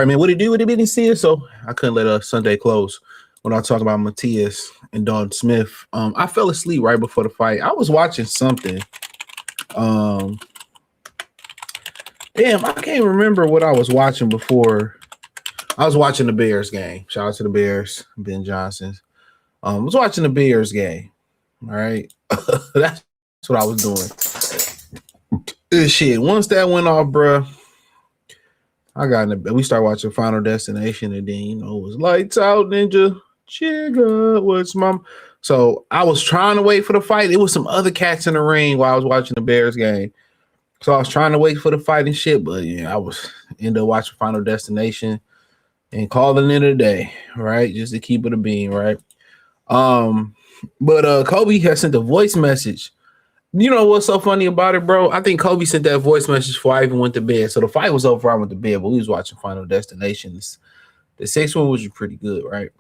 right, man. What it do? What it didn't see it, so I couldn't let Sunday close when I talk about Matias and Dalton Smith. I fell asleep right before the fight. I was watching something. Um, Damn, I can't remember what I was watching before. I was watching the Bears game. Shout out to the Bears, Ben Johnson's. I was watching the Bears game. All right, that's what I was doing. Shit. Once that went off, bruh, I got in the bed. We started watching Final Destination, and then it was lights out, ninja. Chigga, what's mom? So I was trying to wait for the fight. It was some other cats in the ring while I was watching the Bears game. So I was trying to wait for the fight and shit, but yeah, I was ended up watching Final Destination and calling it a day, right? Just to keep it a bean, right? But Kobe has sent a voice message. You know what's so funny about it, bro? I think Kobe sent that voice message before I even went to bed. So the fight was over. I went to bed, but we was watching Final Destinations. The sixth one was pretty good, right?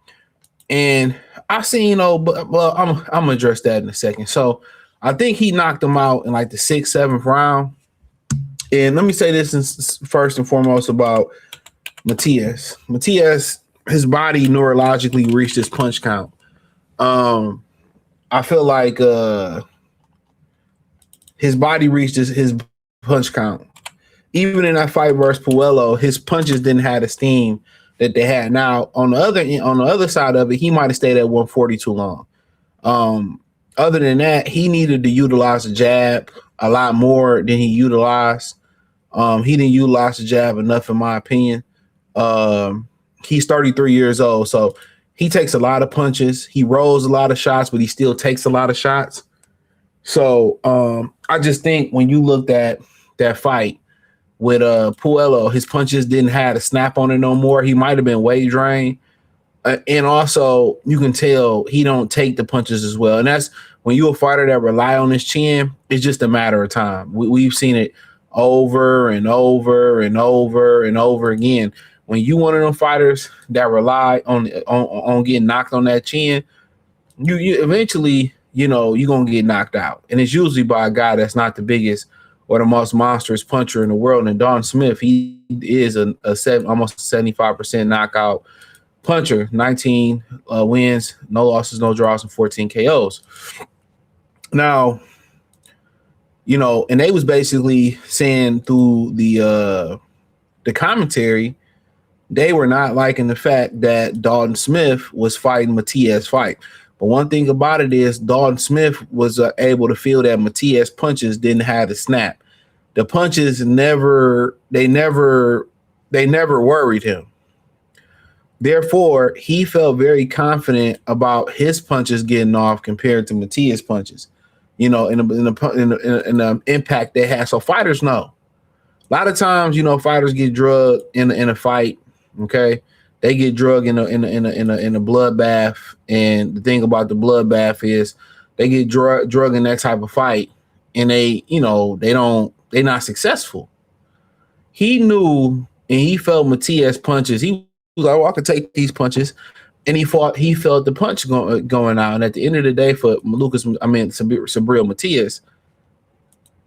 And I seen, but well, I'm gonna address that in a second. So I think he knocked him out in like the 6th, 7th round. And let me say this first and foremost about Matias. Matias, his body neurologically reached his punch count. I feel like his body reached his punch count. Even in that fight versus Puello, his punches didn't have the steam that they had. Now, on the other side of it, he might have stayed at 140 too long. Other than that, he needed to utilize the jab a lot more than he utilized. He didn't utilize the jab enough, in my opinion. He's 33 years old, so he takes a lot of punches. He rolls a lot of shots, but he still takes a lot of shots. So I just think when you looked at that fight with Puello, his punches didn't have a snap on it no more. He might have been weight drained. And also, you can tell he don't take the punches as well. And that's when you're a fighter that rely on his chin, it's just a matter of time. We've seen it over and over and over and over again. When you one of them fighters that rely on getting knocked on that chin, you eventually, you're going to get knocked out. And it's usually by a guy that's not the biggest or the most monstrous puncher in the world. And Dalton Smith, he is almost 75% knockout puncher, 19 wins, no losses, no draws, and 14 KOs. Now, and they was basically saying through the commentary, they were not liking the fact that Dalton Smith was fighting Matias' fight. But one thing about it is Dalton Smith was able to feel that Matias' punches didn't have the snap. The punches never worried him. Therefore, he felt very confident about his punches getting off compared to Matias' punches, in the impact they had. So fighters know. A lot of times, fighters get drugged in a fight. Okay, they get drugged in a bloodbath, and the thing about the bloodbath is they get drugged in that type of fight, and they're not successful. He knew and he felt Matias' punches. He was like, I could take these punches, and he felt the punch going out. And at the end of the day, for Subriel Matias,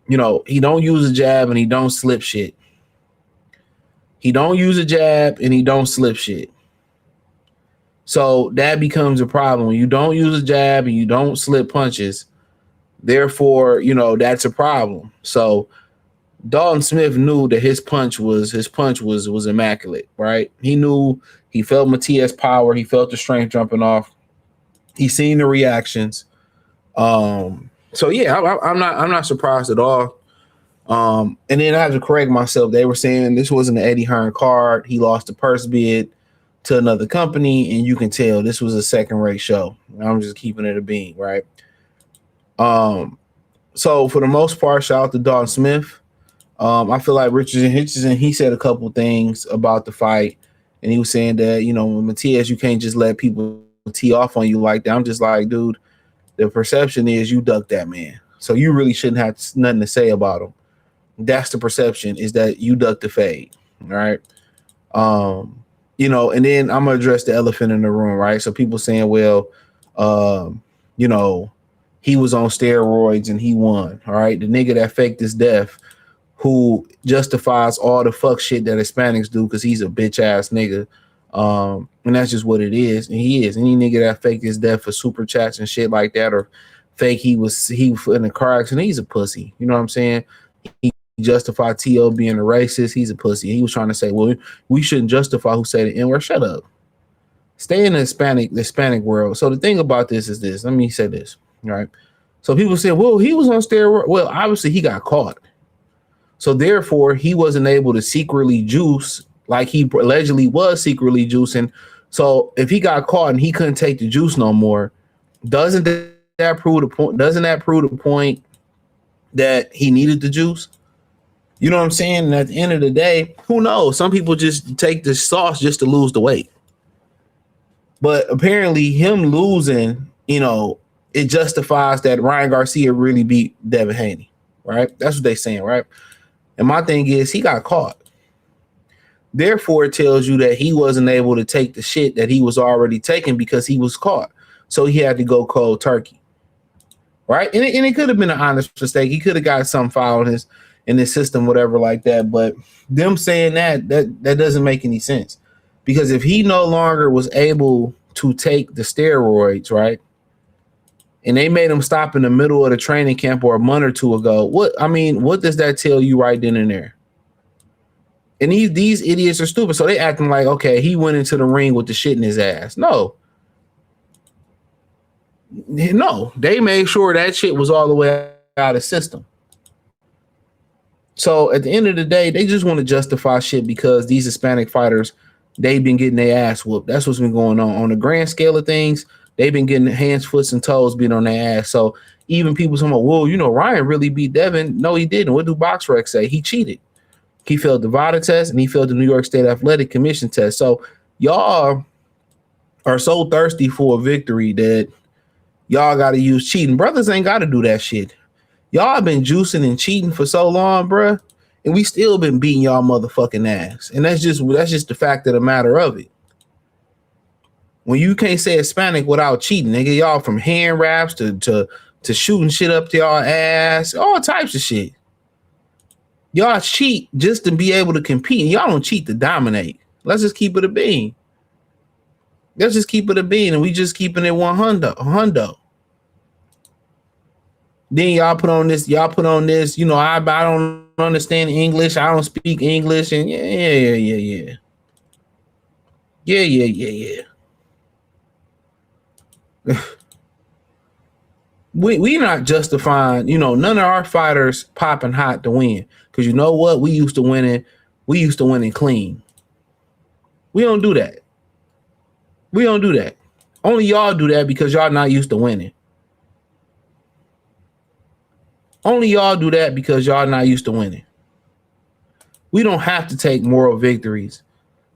he don't use a jab and he don't slip shit. He don't use a jab and he don't slip shit. So that becomes a problem. When you don't use a jab and you don't slip punches, therefore, that's a problem. So Dalton Smith knew that his punch was immaculate, right? He felt Matias' power. He felt the strength jumping off. He seen the reactions. So yeah, I'm not surprised at all. And then I have to correct myself. They were saying this wasn't an Eddie Hearn card. He lost the purse bid to another company, and you can tell this was a second-rate show. I'm just keeping it a bean, right? So for the most part, shout out to Dalton Smith. I feel like Richardson, he said a couple things about the fight, and he was saying that, Matias, you can't just let people tee off on you like that. I'm just like, dude, the perception is you ducked that man. So you really shouldn't have nothing to say about him. That's the perception, is that you ducked the fade, right? And then I'm going to address the elephant in the room, right? So people saying, well, he was on steroids and he won, all right? The nigga that faked his death who justifies all the fuck shit that Hispanics do because he's a bitch ass nigga. And that's just what it is. And he is. Any nigga that faked his death for super chats and shit like that, or fake he was in a car accident, he's a pussy. You know what I'm saying? He justified T.O. being a racist. He's a pussy. He was trying to say, well, we shouldn't justify who said the N-word. Shut up. Stay in the Hispanic world. So the thing about this is this. Let me say this. Right. So people say, well, he was on steroid. Well, obviously he got caught. So therefore, he wasn't able to secretly juice like he allegedly was secretly juicing. So if he got caught and he couldn't take the juice no more, doesn't that prove the point? Doesn't that prove the point that he needed the juice? You know what I'm saying? And at the end of the day, who knows? Some people just take the sauce just to lose the weight. But apparently him losing, you know, it justifies that Ryan Garcia really beat Devin Haney, right? That's what they're saying, right? And my thing is he got caught. Therefore, it tells you that he wasn't able to take the shit that he was already taking because he was caught. So he had to go cold turkey, right? And it could have been an honest mistake. He could have got some foul in his system, whatever like that. But them saying that doesn't make any sense. Because if he no longer was able to take the steroids, right, and they made him stop in the middle of the training camp or a month or two ago, what does that tell you right then and there? And these idiots are stupid. So they acting like, okay, he went into the ring with the shit in his ass. No, they made sure that shit was all the way out of system. So at the end of the day, they just want to justify shit because these Hispanic fighters, they've been getting their ass whooped. That's what's been going on. On the grand scale of things, they've been getting hands, foots, and toes beat on their ass. So even people saying, well, you know, Ryan really beat Devin. No, he didn't. What do BoxRec say? He cheated. He failed the VADA test and he failed the New York State Athletic Commission test. So y'all are so thirsty for a victory that y'all got to use cheating. Brothers ain't got to do that shit. Y'all been juicing and cheating for so long, bruh, and we still been beating y'all motherfucking ass. And that's just the fact of the matter of it. When you can't say Hispanic without cheating, nigga, y'all from hand wraps to shooting shit up to y'all ass, all types of shit. Y'all cheat just to be able to compete. Y'all don't cheat to dominate. Let's just keep it a bean. Let's just keep it a bean, and we just keeping it 100. Then y'all put on this, you know, I don't understand English. I don't speak English. And yeah. We not justifying, you know, none of our fighters popping hot to win. Because you know what? We used to winning clean. We don't do that. Only y'all do that because y'all not used to winning. Only y'all do that because y'all not used to winning. We don't have to take moral victories.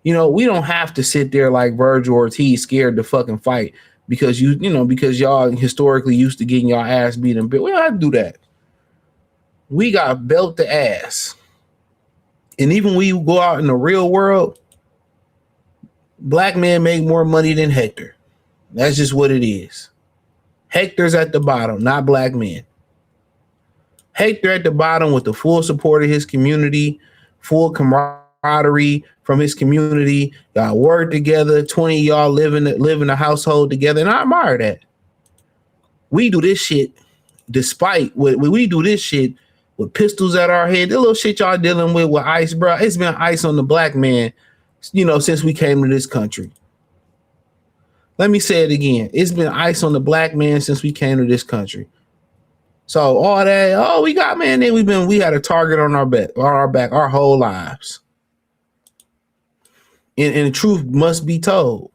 You know, we don't have to sit there like Virgil Ortiz scared to fucking fight because because y'all historically used to getting y'all ass beaten. We don't have to do that. We got belt the ass. And even when you go out in the real world, black men make more money than Hector. That's just what it is. Hector's at the bottom, not black men. Hector at the bottom with the full support of his community, full camaraderie from his community. Y'all work together. 20 of y'all live in a household together, and I admire that. We do this shit despite we do this shit with pistols at our head. The little shit y'all dealing with ICE, bro. It's been ICE on the black man, you know, since we came to this country. Let me say it again. It's been ICE on the black man since we came to this country. So all that, we got, man, then we had a target on our back our whole lives. And the truth must be told.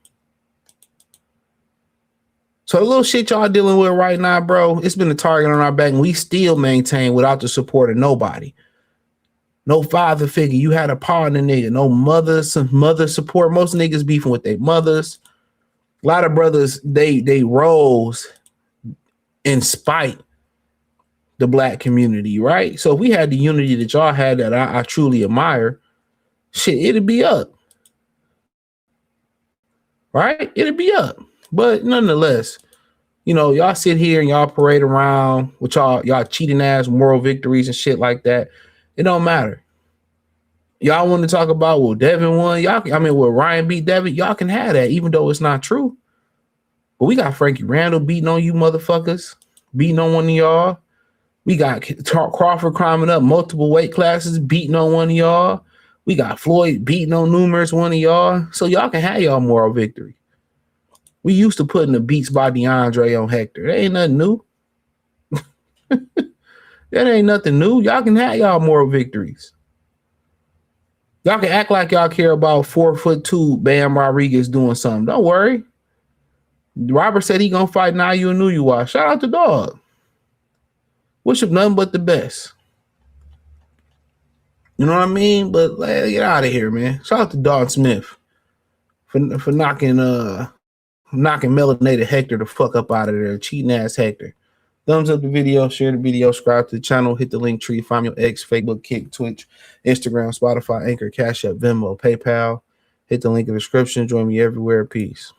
So the little shit y'all dealing with right now, bro, it's been a target on our back, and we still maintain without the support of nobody. No father figure. You had a partner, nigga. No mother support. Most niggas beefing with their mothers. A lot of brothers, they rose in spite the black community, right? So if we had the unity that y'all had that I truly admire, shit, it'd be up. Right? It'd be up. But nonetheless, you know, y'all sit here and y'all parade around with y'all cheating ass moral victories and shit like that. It don't matter. Y'all want to talk about Devin won? Ryan beat Devin. Y'all can have that, even though it's not true. But we got Frankie Randall beating on you motherfuckers, beating on one of y'all. We got Crawford climbing up multiple weight classes, beating on one of y'all. We got Floyd beating on numerous one of y'all. So y'all can have y'all moral victory. We used to putting the beats by DeAndre on Hector. That ain't nothing new. That ain't nothing new. Y'all can have y'all moral victories. Y'all can act like y'all care about 4'2" Bam Rodriguez doing something. Don't worry. Robert said he gonna fight now you and knew you are. Shout out to dog. Wish him nothing but the best. You know what I mean? But get out of here, man. Shout out to Dalton Smith for knocking melanated Hector the fuck up out of there. Cheating ass Hector. Thumbs up the video, share the video, subscribe to the channel, hit the link tree, find your X, Facebook, Kick, Twitch, Instagram, Spotify, Anchor, Cash App, Venmo, PayPal. Hit the link in the description. Join me everywhere. Peace.